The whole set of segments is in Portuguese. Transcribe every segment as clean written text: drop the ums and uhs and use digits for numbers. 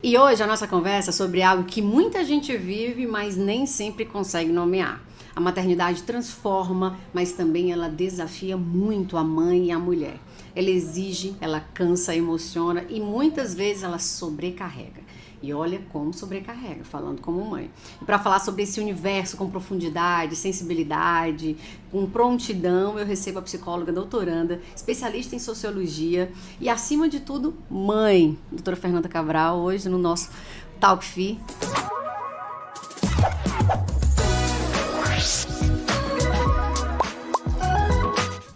E hoje a nossa conversa é sobre algo que muita gente vive, mas nem sempre consegue nomear. A maternidade transforma, mas também ela desafia muito a mãe e a mulher. Ela exige, ela cansa, emociona e muitas vezes ela sobrecarrega. E olha como sobrecarrega, falando como mãe. E para falar sobre esse universo com profundidade, sensibilidade, com prontidão, eu recebo a psicóloga doutoranda, especialista em sociologia e, acima de tudo, mãe, doutora Fernanda Cabral, hoje no nosso Talk Fi.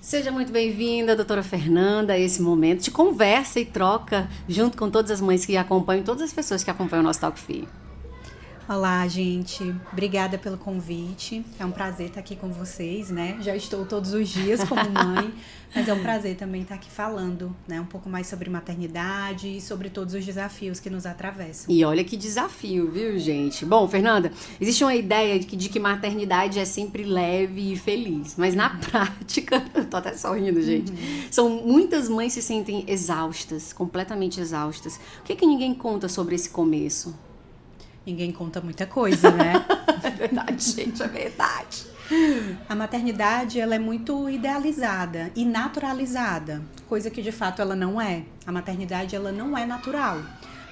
Seja muito bem-vinda, doutora Fernanda, a esse momento de conversa e troca junto com todas as mães que acompanham, todas as pessoas que acompanham o nosso Talk Fi. Olá, gente. Obrigada pelo convite. É um prazer estar aqui com vocês, né? Já estou todos os dias como mãe, mas é um prazer também estar aqui falando, né? Um pouco mais sobre maternidade e sobre todos os desafios que nos atravessam. E olha que desafio, viu, gente? Bom, Fernanda, existe uma ideia de que maternidade é sempre leve e feliz, mas na prática, eu tô até sorrindo, gente, são muitas mães que se sentem exaustas, completamente exaustas. O que ninguém conta sobre esse começo? Ninguém conta muita coisa, né? É verdade, gente, é verdade. A maternidade, ela é muito idealizada e naturalizada, coisa que de fato ela não é. A maternidade, ela não é natural.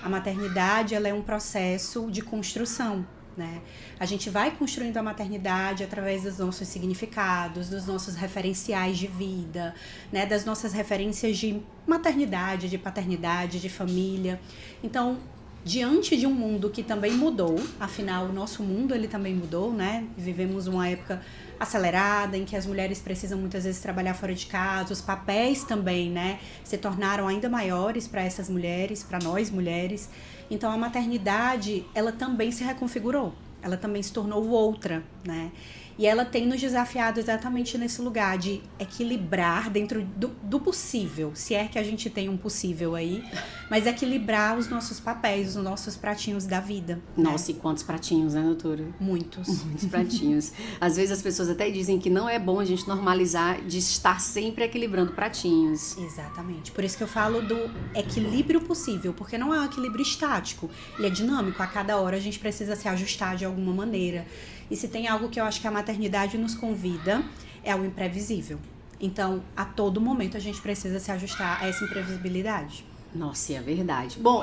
A maternidade, ela é um processo de construção, né? A gente vai construindo a maternidade através dos nossos significados, dos nossos referenciais de vida, né? Das nossas referências de maternidade, de paternidade, de família. Então, diante de um mundo que também mudou, afinal o nosso mundo ele também mudou, né? Vivemos uma época acelerada em que as mulheres precisam muitas vezes trabalhar fora de casa, os papéis também, né, se tornaram ainda maiores para essas mulheres, para nós mulheres. Então a maternidade, ela também se reconfigurou, ela também se tornou outra, né? E ela tem nos desafiado exatamente nesse lugar de equilibrar dentro do possível, se é que a gente tem um possível aí, mas equilibrar os nossos papéis, os nossos pratinhos da vida. Nossa, né? E quantos pratinhos, né, doutora? Muitos. Muitos pratinhos. Às vezes as pessoas até dizem que não é bom a gente normalizar de estar sempre equilibrando pratinhos. Exatamente. Por isso que eu falo do equilíbrio possível, porque não é um equilíbrio estático, ele é dinâmico. A cada hora a gente precisa se ajustar de alguma maneira. E se tem algo que eu acho que a maternidade nos convida, é o imprevisível. Então, a todo momento a gente precisa se ajustar a essa imprevisibilidade. Nossa, é verdade. Bom,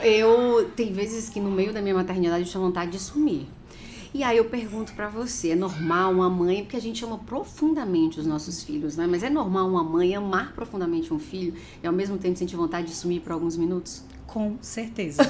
tem vezes que no meio da minha maternidade eu tenho vontade de sumir. E aí eu pergunto pra você, é normal uma mãe, porque a gente ama profundamente os nossos filhos, né? Mas é normal uma mãe amar profundamente um filho e ao mesmo tempo sentir vontade de sumir por alguns minutos? Com certeza.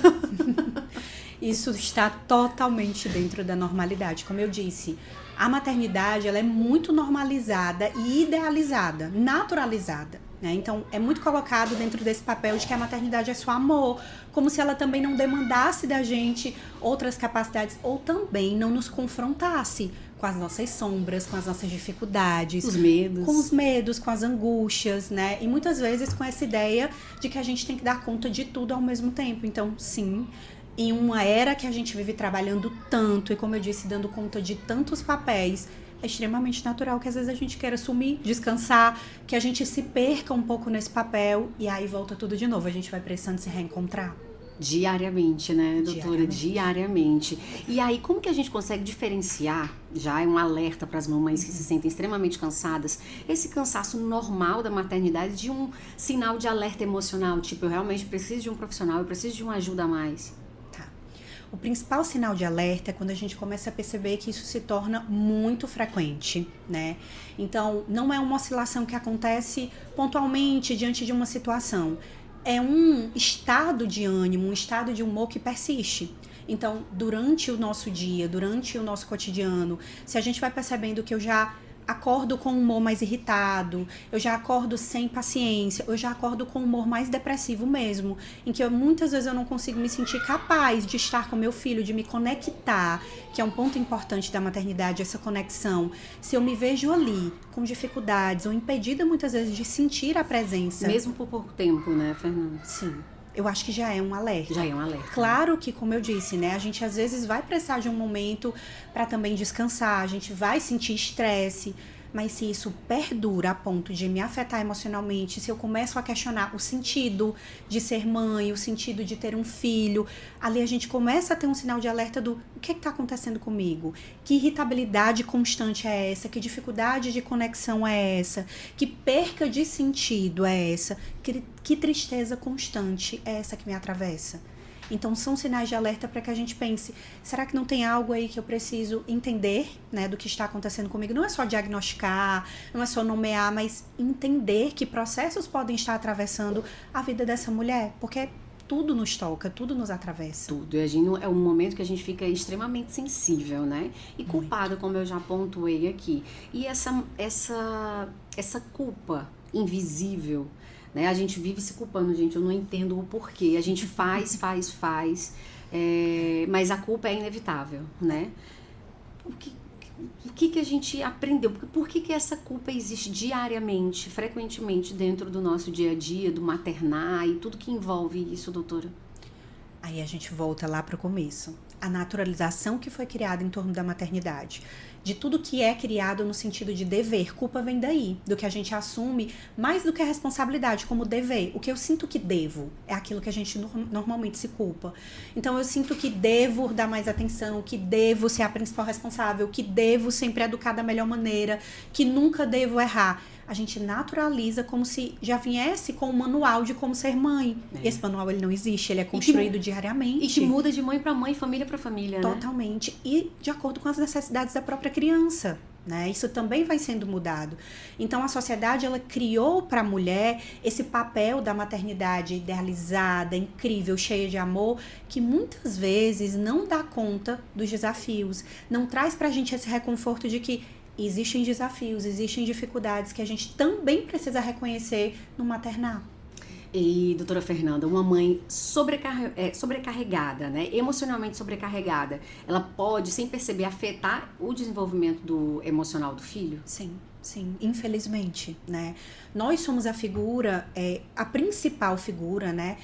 Isso está totalmente dentro da normalidade. Como eu disse, a maternidade ela é muito normalizada e idealizada, naturalizada. Né? Então, é muito colocado dentro desse papel de que a maternidade é só amor, como se ela também não demandasse da gente outras capacidades ou também não nos confrontasse com as nossas sombras, com as nossas dificuldades, os medos. Com os medos, com as angústias, né? E muitas vezes com essa ideia de que a gente tem que dar conta de tudo ao mesmo tempo. Então, sim, em uma era que a gente vive trabalhando tanto e, como eu disse, dando conta de tantos papéis, é extremamente natural que às vezes a gente queira sumir, descansar, que a gente se perca um pouco nesse papel e aí volta tudo de novo. A gente vai precisando se reencontrar. Diariamente, né, doutora? Diariamente. E aí, como que a gente consegue diferenciar, já é um alerta para as mamães que se sentem extremamente cansadas, esse cansaço normal da maternidade de um sinal de alerta emocional, tipo, eu realmente preciso de um profissional, eu preciso de uma ajuda a mais? O principal sinal de alerta é quando a gente começa a perceber que isso se torna muito frequente, né? Então, não é uma oscilação que acontece pontualmente diante de uma situação. É um estado de ânimo, um estado de humor que persiste. Então, durante o nosso dia, durante o nosso cotidiano, se a gente vai percebendo que eu já acordo com um humor mais irritado, eu já acordo sem paciência, eu já acordo com um humor mais depressivo mesmo, em que muitas vezes eu não consigo me sentir capaz de estar com meu filho, de me conectar, que é um ponto importante da maternidade, essa conexão. Se eu me vejo ali com dificuldades ou impedida muitas vezes de sentir a presença. Mesmo por pouco tempo, né, Fernanda? Sim. Eu acho que já é um alerta. Já é um alerta. Claro que, como eu disse, né, a gente às vezes vai precisar de um momento para também descansar, a gente vai sentir estresse, Mas se isso perdura a ponto de me afetar emocionalmente, se eu começo a questionar o sentido de ser mãe, o sentido de ter um filho, ali a gente começa a ter um sinal de alerta do o que está acontecendo comigo? Que irritabilidade constante é essa? Que dificuldade de conexão é essa? Que perca de sentido é essa? Que tristeza constante é essa que me atravessa? Então, são sinais de alerta para que a gente pense, será que não tem algo aí que eu preciso entender, né, do que está acontecendo comigo? Não é só diagnosticar, não é só nomear, mas entender que processos podem estar atravessando a vida dessa mulher, porque tudo nos toca, tudo nos atravessa. Tudo. E é um momento que a gente fica extremamente sensível, né? E culpada, como eu já pontuei aqui. E essa culpa invisível, né? A gente vive se culpando, gente, eu não entendo o porquê. A gente faz, mas a culpa é inevitável, né? O que a gente aprendeu? Por que essa culpa existe diariamente, frequentemente dentro do nosso dia a dia, do maternar e tudo que envolve isso, doutora? Aí a gente volta lá para o começo. A naturalização que foi criada em torno da maternidade. De tudo que é criado no sentido de dever. Culpa vem daí, do que a gente assume, mais do que a responsabilidade, como dever. O que eu sinto que devo é aquilo que a gente normalmente se culpa. Então eu sinto que devo dar mais atenção, que devo ser a principal responsável, que devo sempre educar da melhor maneira, que nunca devo errar. A gente naturaliza como se já viesse com um manual de como ser mãe. Esse manual, ele não existe, ele é construído diariamente. E que muda de mãe para mãe, família para família, né? Totalmente. E de acordo com as necessidades da própria criança, né? Isso também vai sendo mudado. Então, a sociedade, ela criou para a mulher esse papel da maternidade idealizada, incrível, cheia de amor, que muitas vezes não dá conta dos desafios. Não traz pra gente esse reconforto de que existem desafios, existem dificuldades que a gente também precisa reconhecer no maternar. E, doutora Fernanda, uma mãe sobrecarregada, né, emocionalmente sobrecarregada, ela pode, sem perceber, afetar o desenvolvimento emocional do filho? Sim, infelizmente, né? Nós somos a figura, a principal figura, né,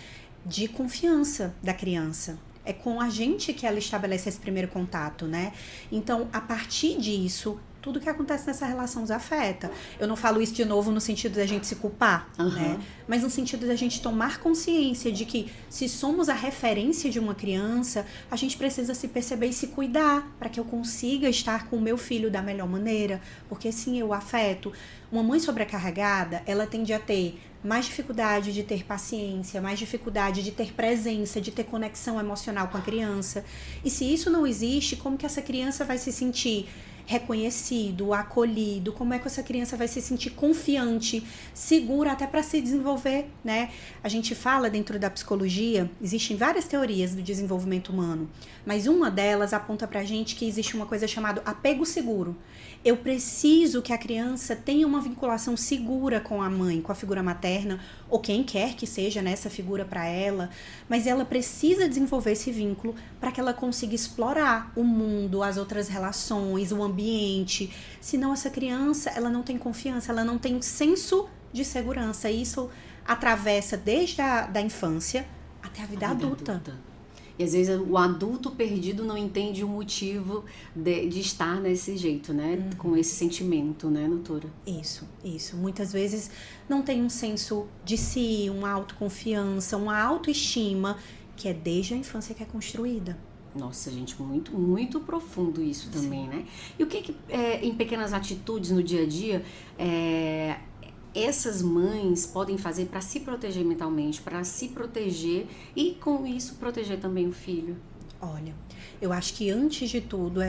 de confiança da criança. É com a gente que ela estabelece esse primeiro contato, né? Então, a partir disso, tudo que acontece nessa relação os afeta. Eu não falo isso de novo no sentido da gente se culpar, né? Mas no sentido da gente tomar consciência de que se somos a referência de uma criança, a gente precisa se perceber e se cuidar para que eu consiga estar com o meu filho da melhor maneira. Porque sim, eu afeto. Uma mãe sobrecarregada, ela tende a ter mais dificuldade de ter paciência, mais dificuldade de ter presença, de ter conexão emocional com a criança. E se isso não existe, como que essa criança vai se sentir reconhecido, acolhido? Como é que essa criança vai se sentir confiante, segura até para se desenvolver, né? A gente fala dentro da psicologia, existem várias teorias do desenvolvimento humano, mas uma delas aponta pra gente que existe uma coisa chamada apego seguro. Eu preciso que a criança tenha uma vinculação segura com a mãe, com a figura materna, ou quem quer que seja nessa figura para ela, mas ela precisa desenvolver esse vínculo para que ela consiga explorar o mundo, as outras relações, o ambiente. Senão essa criança, ela não tem confiança, ela não tem senso de segurança. E isso atravessa desde a infância até a vida adulta. E às vezes o adulto perdido não entende o motivo de estar desse jeito, né? Com esse sentimento, né, doutora? Isso. Muitas vezes não tem um senso de si, uma autoconfiança, uma autoestima, que é desde a infância que é construída. Nossa, gente, muito, muito profundo isso também, né? E o que em pequenas atitudes no dia a dia, essas mães podem fazer para se proteger mentalmente, para se proteger e com isso proteger também o filho? Olha, eu acho que antes de tudo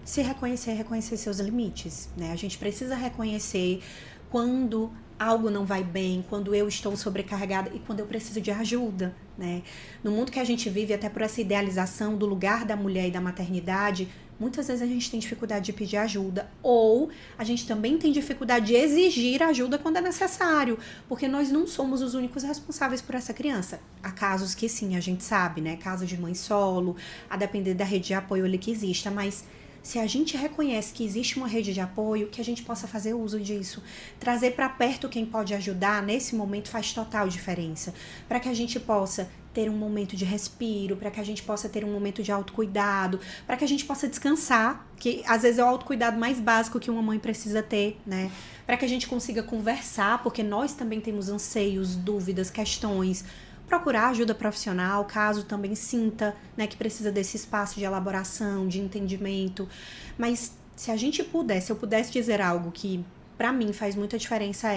se reconhecer seus limites, né? A gente precisa reconhecer quando algo não vai bem, quando eu estou sobrecarregada e quando eu preciso de ajuda, né? No mundo que a gente vive, até por essa idealização do lugar da mulher e da maternidade, muitas vezes a gente tem dificuldade de pedir ajuda, ou a gente também tem dificuldade de exigir ajuda quando é necessário, porque nós não somos os únicos responsáveis por essa criança. Há casos que sim, a gente sabe, né? Caso de mãe solo, a depender da rede de apoio ali que exista, mas se a gente reconhece que existe uma rede de apoio, que a gente possa fazer uso disso. Trazer para perto quem pode ajudar nesse momento faz total diferença. Para que a gente possa ter um momento de respiro, para que a gente possa ter um momento de autocuidado, para que a gente possa descansar, que às vezes é o autocuidado mais básico que uma mãe precisa ter, né? Para que a gente consiga conversar, porque nós também temos anseios, dúvidas, questões. Procurar ajuda profissional, caso também sinta, né, que precisa desse espaço de elaboração, de entendimento. Mas se eu pudesse dizer algo que para mim faz muita diferença,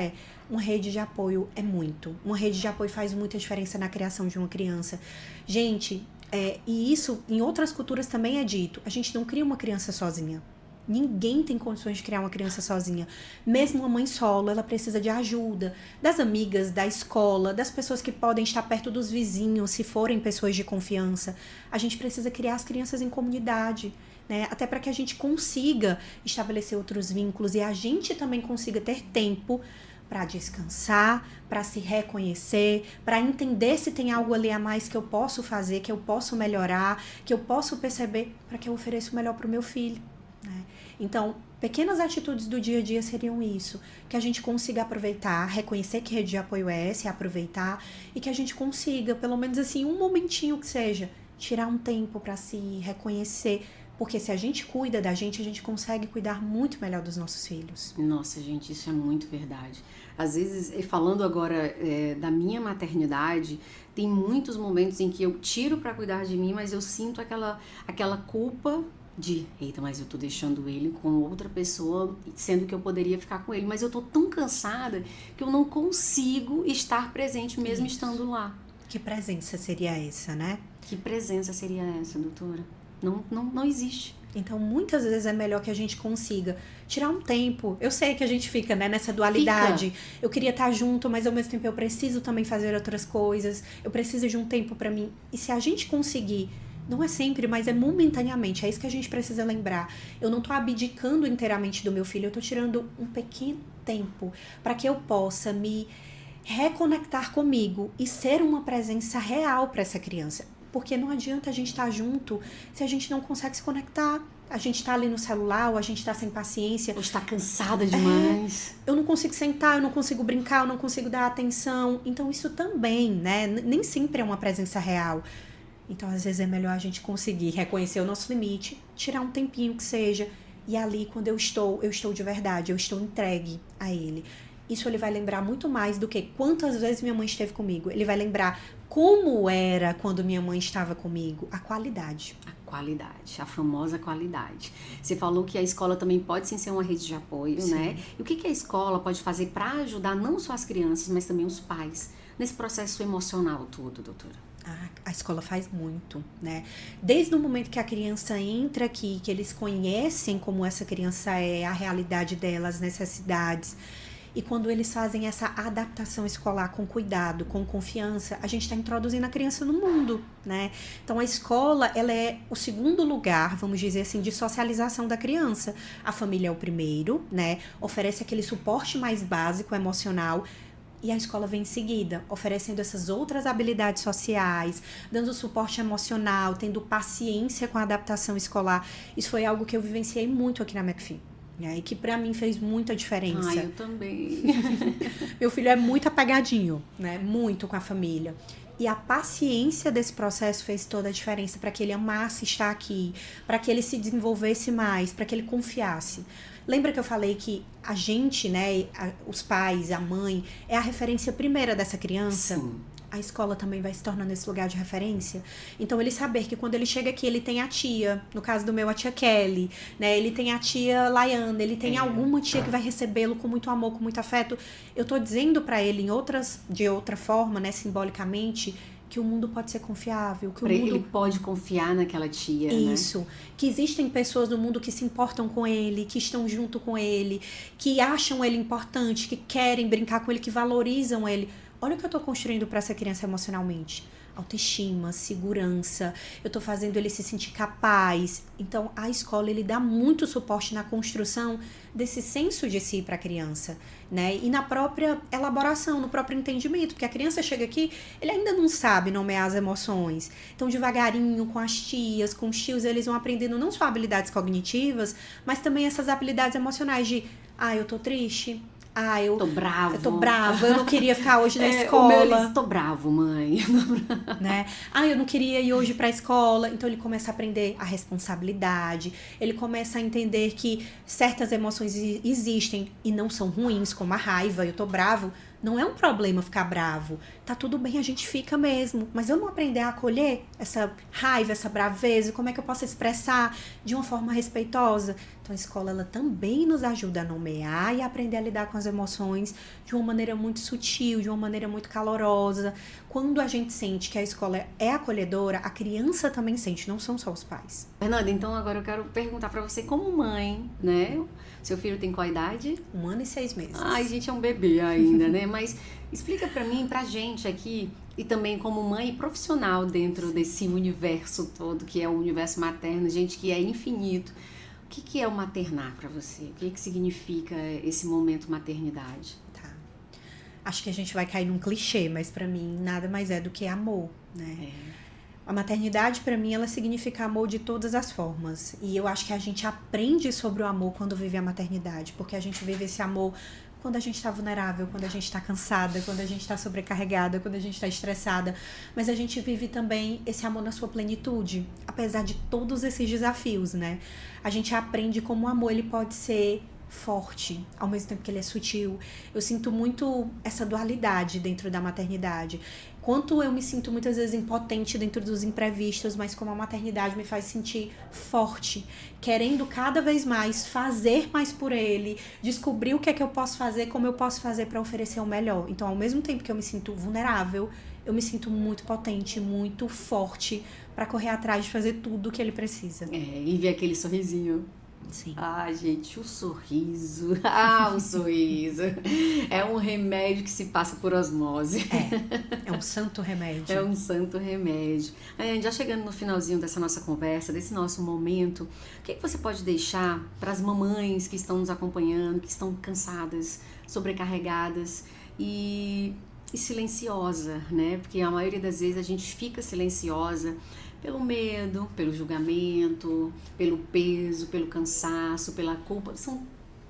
uma rede de apoio é muito. Uma rede de apoio faz muita diferença na criação de uma criança. Gente, e isso em outras culturas também é dito, a gente não cria uma criança sozinha. Ninguém tem condições de criar uma criança sozinha. Mesmo uma mãe solo, ela precisa de ajuda das amigas, da escola, das pessoas que podem estar perto dos vizinhos, se forem pessoas de confiança. A gente precisa criar as crianças em comunidade, né? Até para que a gente consiga estabelecer outros vínculos e a gente também consiga ter tempo para descansar, para se reconhecer, para entender se tem algo ali a mais que eu posso fazer, que eu posso melhorar, que eu posso perceber, para que eu ofereça o melhor para o meu filho, né? Então, pequenas atitudes do dia a dia seriam isso, que a gente consiga aproveitar, reconhecer que rede de apoio é essa, aproveitar, e que a gente consiga, pelo menos assim, um momentinho que seja, tirar um tempo para se reconhecer, porque se a gente cuida da gente, a gente consegue cuidar muito melhor dos nossos filhos. Nossa, gente, isso é muito verdade. Às vezes, falando agora da minha maternidade, tem muitos momentos em que eu tiro para cuidar de mim, mas eu sinto aquela culpa de, eita, mas eu tô deixando ele com outra pessoa, sendo que eu poderia ficar com ele, mas eu tô tão cansada que eu não consigo estar presente mesmo estando lá. Que presença seria essa, né? Que presença seria essa, doutora? Não existe. Então, muitas vezes é melhor que a gente consiga tirar um tempo. Eu sei que a gente fica, né, nessa dualidade. Eu queria estar junto, mas ao mesmo tempo eu preciso também fazer outras coisas. Eu preciso de um tempo pra mim. E se a gente conseguir, não é sempre, mas é momentaneamente. É isso que a gente precisa lembrar. Eu não tô abdicando inteiramente do meu filho. Eu tô tirando um pequeno tempo para que eu possa me reconectar comigo e ser uma presença real para essa criança. Porque não adianta a gente estar junto se a gente não consegue se conectar. A gente tá ali no celular, ou a gente tá sem paciência. Ou está cansada demais. Eu não consigo sentar, eu não consigo brincar, eu não consigo dar atenção. Então isso também, né? Nem sempre é uma presença real. Então às vezes é melhor a gente conseguir reconhecer o nosso limite, tirar um tempinho que seja. E ali quando eu estou de verdade, eu estou entregue a ele. Isso ele vai lembrar muito mais do que quantas vezes minha mãe esteve comigo. Ele vai lembrar como era quando minha mãe estava comigo. A qualidade. A qualidade, a famosa qualidade. Você falou que a escola também pode sim ser uma rede de apoio, sim, né? E o que a escola pode fazer para ajudar não só as crianças, mas também os pais nesse processo emocional todo, doutora? A escola faz muito, né? Desde o momento que a criança entra aqui, que eles conhecem como essa criança é, a realidade dela, as necessidades. E quando eles fazem essa adaptação escolar com cuidado, com confiança, a gente está introduzindo a criança no mundo, né? Então a escola, ela é o segundo lugar, vamos dizer assim, de socialização da criança. A família é o primeiro, né? Oferece aquele suporte mais básico, emocional. E a escola vem em seguida, oferecendo essas outras habilidades sociais, dando suporte emocional, tendo paciência com a adaptação escolar. Isso foi algo que eu vivenciei muito aqui na McPhee. E que pra mim fez muita diferença. Eu também. Meu filho é muito apagadinho, né? Muito com a família. E a paciência desse processo fez toda a diferença para que ele amasse estar aqui, para que ele se desenvolvesse mais, para que ele confiasse. Lembra que eu falei que a gente, né, os pais, a mãe, é a referência primeira dessa criança? Sim. A escola também vai se tornando esse lugar de referência. Então, ele saber que quando ele chega aqui, ele tem a tia, no caso do meu, a tia Kelly, né? Ele tem a tia Laiana, ele tem alguma tia que vai recebê-lo com muito amor, com muito afeto. Eu tô dizendo pra ele de outra forma, né, simbolicamente, que o mundo pode ser confiável, que o mundo... Ele pode confiar naquela tia, Isso, né? Que existem pessoas no mundo que se importam com ele, que estão junto com ele, que acham ele importante, que querem brincar com ele, que valorizam ele. Olha o que eu tô construindo para essa criança emocionalmente. Autoestima, segurança, eu tô fazendo ele se sentir capaz. Então, a escola, ele dá muito suporte na construção desse senso de si para a criança, né? E na própria elaboração, no próprio entendimento, porque a criança chega aqui, ele ainda não sabe nomear as emoções. Então, devagarinho, com as tias, com os tios, eles vão aprendendo não só habilidades cognitivas, mas também essas habilidades emocionais de, eu tô triste, Tô bravo. Eu tô bravo, eu não queria ficar hoje na O meu, escola. tô bravo, mãe. Né? Eu não queria ir hoje pra escola. Então ele começa a aprender a responsabilidade, ele começa a entender que certas emoções existem e não são ruins, como a raiva. Eu tô bravo, não é um problema ficar bravo, tá tudo bem, a gente fica mesmo, mas eu não aprender a acolher essa raiva, essa braveza, como é que eu posso expressar de uma forma respeitosa? Então a escola, ela também nos ajuda a nomear e aprender a lidar com as emoções de uma maneira muito sutil, de uma maneira muito calorosa. Quando a gente sente que a escola é acolhedora, a criança também sente, não são só os pais. Fernanda, então agora eu quero perguntar pra você, como mãe, né? Seu filho tem qual idade? 1 ano e 6 meses. Ai, gente, é um bebê ainda, né? Mas explica pra mim, pra gente aqui, e também como mãe e profissional dentro desse universo todo, que é o universo materno, gente, que é infinito. O que é o maternar pra você? O que significa esse momento maternidade? Tá. Acho que a gente vai cair num clichê, mas pra mim nada mais é do que amor, né? A maternidade, pra mim, ela significa amor de todas as formas. E eu acho que a gente aprende sobre o amor quando vive a maternidade, porque a gente vive esse amor quando a gente tá vulnerável, quando a gente tá cansada, quando a gente tá sobrecarregada, quando a gente tá estressada. Mas a gente vive também esse amor na sua plenitude, apesar de todos esses desafios, né? A gente aprende como o amor, ele pode ser forte, ao mesmo tempo que ele é sutil. Eu sinto muito essa dualidade dentro da maternidade. Quanto eu me sinto muitas vezes impotente dentro dos imprevistos, mas como a maternidade me faz sentir forte, querendo cada vez mais fazer mais por ele, descobrir o que é que eu posso fazer, como eu posso fazer para oferecer o melhor. Então, ao mesmo tempo que eu me sinto vulnerável, eu me sinto muito potente, muito forte para correr atrás de fazer tudo o que ele precisa. E ver aquele sorrisinho. Sim. Gente, o sorriso. O sorriso. É um remédio que se passa por osmose. É um santo remédio. É um santo remédio. Já chegando no finalzinho dessa nossa conversa, desse nosso momento, o que você pode deixar para as mamães que estão nos acompanhando, que estão cansadas, sobrecarregadas e silenciosa, né? Porque a maioria das vezes a gente fica silenciosa pelo medo, pelo julgamento, pelo peso, pelo cansaço, pela culpa. São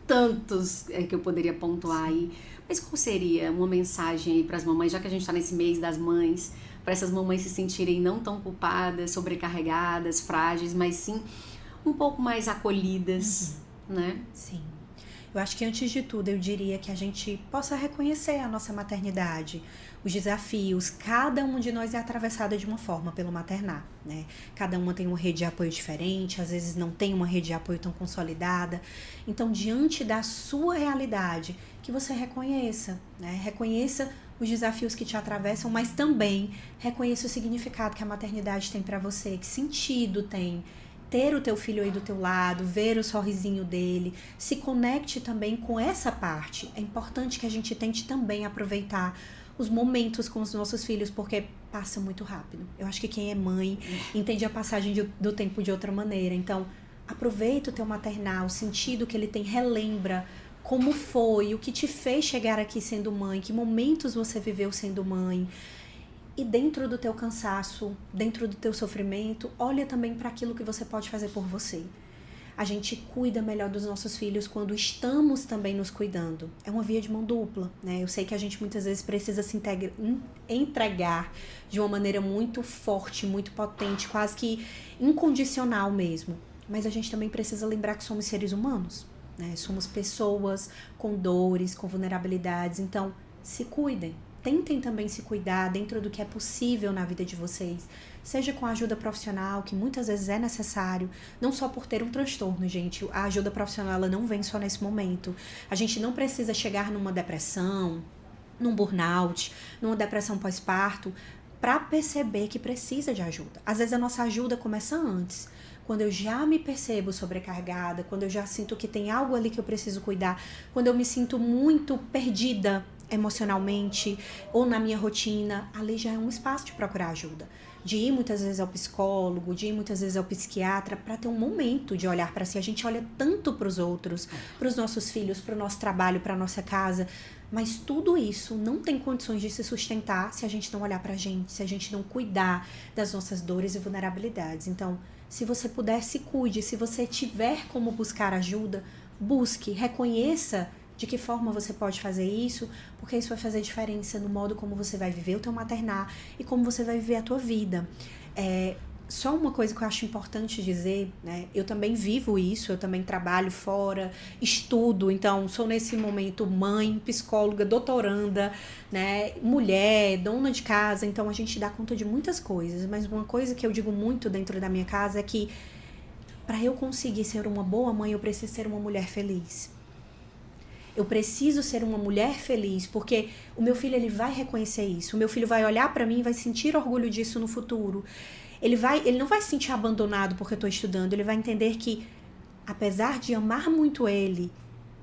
tantos que eu poderia pontuar aí. Mas qual seria uma mensagem aí para as mamães, já que a gente está nesse mês das mães, para essas mamães se sentirem não tão culpadas, sobrecarregadas, frágeis, mas sim um pouco mais acolhidas, né? Sim. Eu acho que antes de tudo eu diria que a gente possa reconhecer a nossa maternidade, os desafios. Cada um de nós é atravessada de uma forma pelo maternar, né? Cada uma tem uma rede de apoio diferente, às vezes não tem uma rede de apoio tão consolidada. Então, diante da sua realidade, que você reconheça, né? Reconheça os desafios que te atravessam, mas também reconheça o significado que a maternidade tem para você, que sentido tem. Ter o teu filho aí do teu lado, ver o sorrisinho dele, se conecte também com essa parte. É importante que a gente tente também aproveitar os momentos com os nossos filhos, porque passa muito rápido. Eu acho que quem é mãe entende a passagem do tempo de outra maneira. Então, aproveita o teu maternal, o sentido que ele tem, relembra como foi, o que te fez chegar aqui sendo mãe, que momentos você viveu sendo mãe. E dentro do teu cansaço, dentro do teu sofrimento, olha também para aquilo que você pode fazer por você. A gente cuida melhor dos nossos filhos quando estamos também nos cuidando. É uma via de mão dupla, né? Eu sei que a gente muitas vezes precisa se entregar de uma maneira muito forte, muito potente, quase que incondicional mesmo. Mas a gente também precisa lembrar que somos seres humanos, né? Somos pessoas com dores, com vulnerabilidades. Então, se cuidem. Tentem também se cuidar dentro do que é possível na vida de vocês, seja com a ajuda profissional, que muitas vezes é necessário, não só por ter um transtorno, gente. A ajuda profissional, ela não vem só nesse momento. A gente não precisa chegar numa depressão, num burnout, numa depressão pós-parto, para perceber que precisa de ajuda. Às vezes a nossa ajuda começa antes. Quando eu já me percebo sobrecarregada, quando eu já sinto que tem algo ali que eu preciso cuidar, quando eu me sinto muito perdida emocionalmente ou na minha rotina, ali já é um espaço de procurar ajuda, de ir muitas vezes ao psicólogo, de ir muitas vezes ao psiquiatra, para ter um momento de olhar para si. A gente olha tanto para os outros, para os nossos filhos, para o nosso trabalho, para a nossa casa, mas tudo isso não tem condições de se sustentar se a gente não olhar para a gente, se a gente não cuidar das nossas dores e vulnerabilidades. Então, se você puder, se cuide. Se você tiver como buscar ajuda, busque, reconheça De que forma você pode fazer isso? Porque isso vai fazer diferença no modo como você vai viver o teu maternar e como você vai viver a tua vida. Só uma coisa que eu acho importante dizer, né? Eu também vivo isso, eu também trabalho fora, estudo, então sou nesse momento mãe, psicóloga, doutoranda, né? Mulher, dona de casa, então a gente dá conta de muitas coisas, mas uma coisa que eu digo muito dentro da minha casa é que para eu conseguir ser uma boa mãe, eu preciso ser uma mulher feliz. Eu preciso ser uma mulher feliz, porque o meu filho ele vai reconhecer isso, o meu filho vai olhar para mim e vai sentir orgulho disso no futuro. Ele não vai se sentir abandonado porque eu estou estudando, ele vai entender que, apesar de amar muito ele,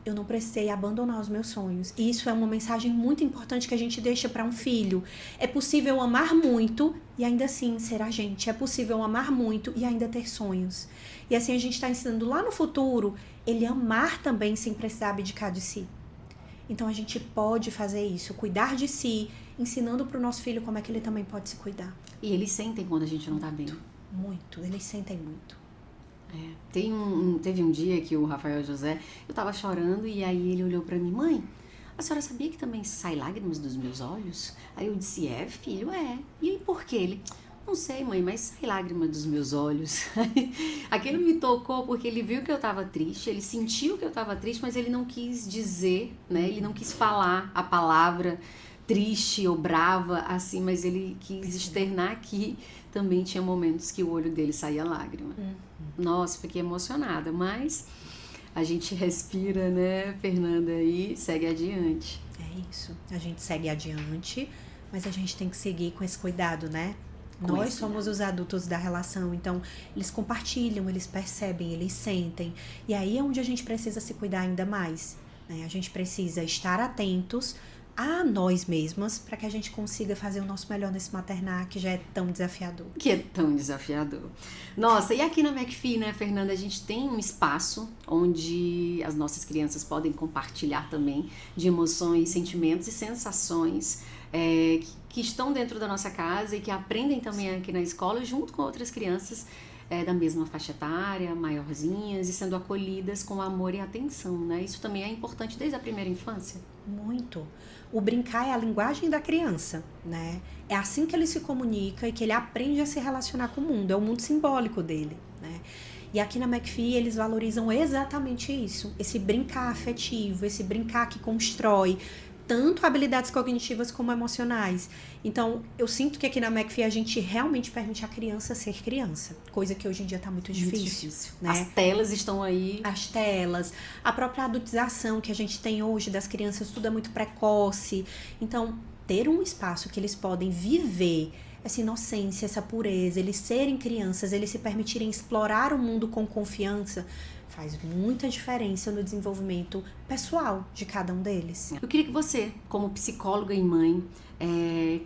eu não precisei abandonar os meus sonhos. E isso é uma mensagem muito importante que a gente deixa para um filho. É possível amar muito e ainda assim ser a gente. É possível amar muito e ainda ter sonhos. E assim a gente está ensinando lá no futuro ele amar também sem precisar abdicar de si. Então a gente pode fazer isso, cuidar de si, ensinando para o nosso filho como é que ele também pode se cuidar. E eles sentem quando a gente não tá bem. Muito, eles sentem muito. Teve um dia que o Rafael José, eu tava chorando e aí ele olhou pra mim, mãe, a senhora sabia que também sai lágrimas dos meus olhos? Aí eu disse, filho, E por quê? Ele, não sei, mãe, mas sai lágrima dos meus olhos. Aquilo me tocou porque ele viu que eu tava triste, ele sentiu que eu tava triste, mas ele não quis dizer, né? Ele não quis falar a palavra triste ou brava, assim, mas ele quis externar que também tinha momentos que o olho dele saía lágrima. Nossa, fiquei emocionada, mas a gente respira, né, Fernanda, e segue adiante. É isso, a gente segue adiante, mas a gente tem que seguir com esse cuidado, né? Nós somos os adultos da relação, então eles compartilham, eles percebem, eles sentem, e aí é onde a gente precisa se cuidar ainda mais, né? A gente precisa estar atentos a nós mesmas, para que a gente consiga fazer o nosso melhor nesse maternar, que já é tão desafiador. Nossa, e aqui na McPhee, né, Fernanda, a gente tem um espaço onde as nossas crianças podem compartilhar também de emoções, sentimentos e sensações que estão dentro da nossa casa e que aprendem também aqui na escola, junto com outras crianças da mesma faixa etária, maiorzinhas, e sendo acolhidas com amor e atenção, né? Isso também é importante desde a primeira infância. Muito. O brincar é a linguagem da criança, né? É assim que ele se comunica e que ele aprende a se relacionar com o mundo. É o mundo simbólico dele, né? E aqui na McPhee eles valorizam exatamente isso. Esse brincar afetivo, esse brincar que constrói tanto habilidades cognitivas como emocionais. Então, eu sinto que aqui na McPhee a gente realmente permite a criança ser criança, coisa que hoje em dia está muito difícil. Né? As telas estão aí. As telas, a própria adultização que a gente tem hoje das crianças, tudo é muito precoce. Então, ter um espaço que eles podem viver essa inocência, essa pureza, eles serem crianças, eles se permitirem explorar o mundo com confiança, faz muita diferença no desenvolvimento pessoal de cada um deles. Eu queria que você, como psicóloga e mãe,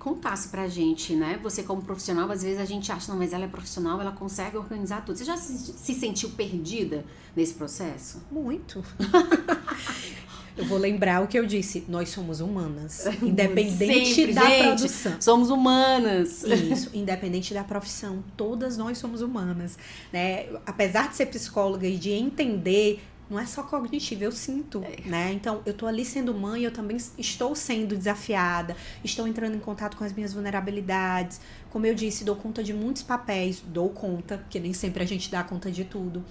contasse pra gente, né? Você como profissional, às vezes a gente acha, não, mas ela é profissional, ela consegue organizar tudo. Você já se sentiu perdida nesse processo? Muito. Eu vou lembrar o que eu disse, nós somos humanas, independente sempre, da gente, produção. Somos humanas. Isso, independente da profissão, todas nós somos humanas, né? Apesar de ser psicóloga e de entender, não é só cognitivo, eu sinto, né? Então, eu tô ali sendo mãe, eu também estou sendo desafiada, estou entrando em contato com as minhas vulnerabilidades. Como eu disse, dou conta de muitos papéis, dou conta, porque nem sempre a gente dá conta de tudo.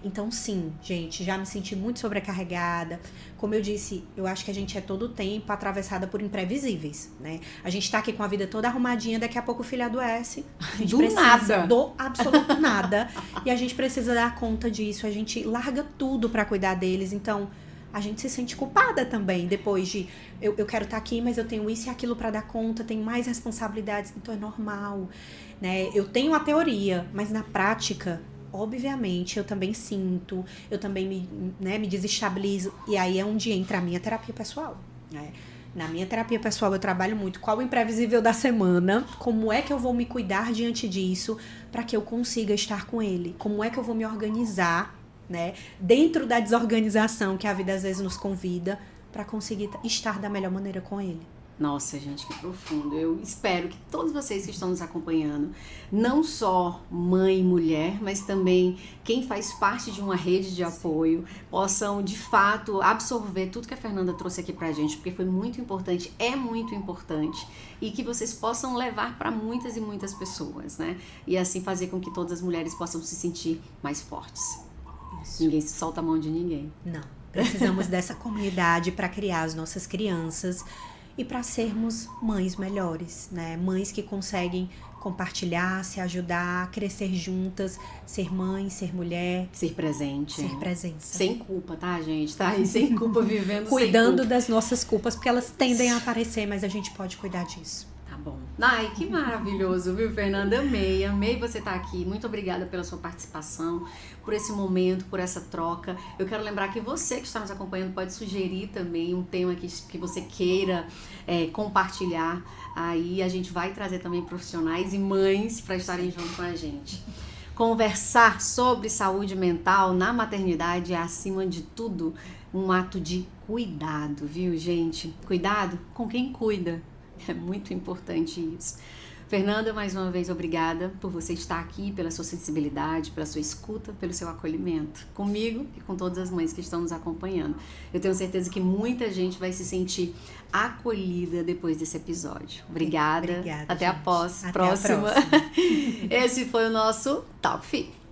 Então, sim, gente, já me senti muito sobrecarregada. Como eu disse, eu acho que a gente é todo o tempo atravessada por imprevisíveis, né? A gente tá aqui com a vida toda arrumadinha, daqui a pouco o filho adoece. A gente precisa do absoluto nada. E a gente precisa dar conta disso. A gente larga tudo pra cuidar deles. Então, a gente se sente culpada também. Depois de, eu quero estar aqui, mas eu tenho isso e aquilo pra dar conta. Tenho mais responsabilidades. Então, é normal, né? Eu tenho a teoria, mas na prática, obviamente, eu também sinto, eu também me desestabilizo, e aí é onde entra a minha terapia pessoal, né? Na minha terapia pessoal eu trabalho muito qual o imprevisível da semana, como é que eu vou me cuidar diante disso para que eu consiga estar com ele, como é que eu vou me organizar, né, dentro da desorganização que a vida às vezes nos convida para conseguir estar da melhor maneira com ele. Nossa, gente, que profundo. Eu espero que todos vocês que estão nos acompanhando, não só mãe e mulher, mas também quem faz parte de uma rede de apoio, possam de fato absorver tudo que a Fernanda trouxe aqui pra gente, porque foi muito importante, é muito importante, e que vocês possam levar para muitas e muitas pessoas, né? E assim fazer com que todas as mulheres possam se sentir mais fortes. Isso. Ninguém se solta a mão de ninguém. Não. Precisamos dessa comunidade para criar as nossas crianças e para sermos mães melhores, né? Mães que conseguem compartilhar, se ajudar, crescer juntas, ser mãe, ser mulher. Ser presente. Ser presença. Sem culpa, tá, gente? Tá aí sem culpa, vivendo cuidando sem culpa. das nossas culpas, porque elas tendem a aparecer, mas a gente pode cuidar disso. Bom. Ai, que maravilhoso, viu, Fernanda? Amei você estar aqui. Muito obrigada pela sua participação, por esse momento, por essa troca. Eu quero lembrar que você que está nos acompanhando pode sugerir também um tema que você queira compartilhar. Aí a gente vai trazer também profissionais e mães para estarem junto com a gente. Conversar sobre saúde mental na maternidade é, acima de tudo, um ato de cuidado, viu, gente? Cuidado com quem cuida. É muito importante isso. Fernanda, mais uma vez, obrigada por você estar aqui, pela sua sensibilidade, pela sua escuta, pelo seu acolhimento comigo e com todas as mães que estão nos acompanhando. Eu tenho certeza que muita gente vai se sentir acolhida depois desse episódio. Obrigada. Obrigada, Até a próxima. Até a próxima. Esse foi o nosso Talk Fit.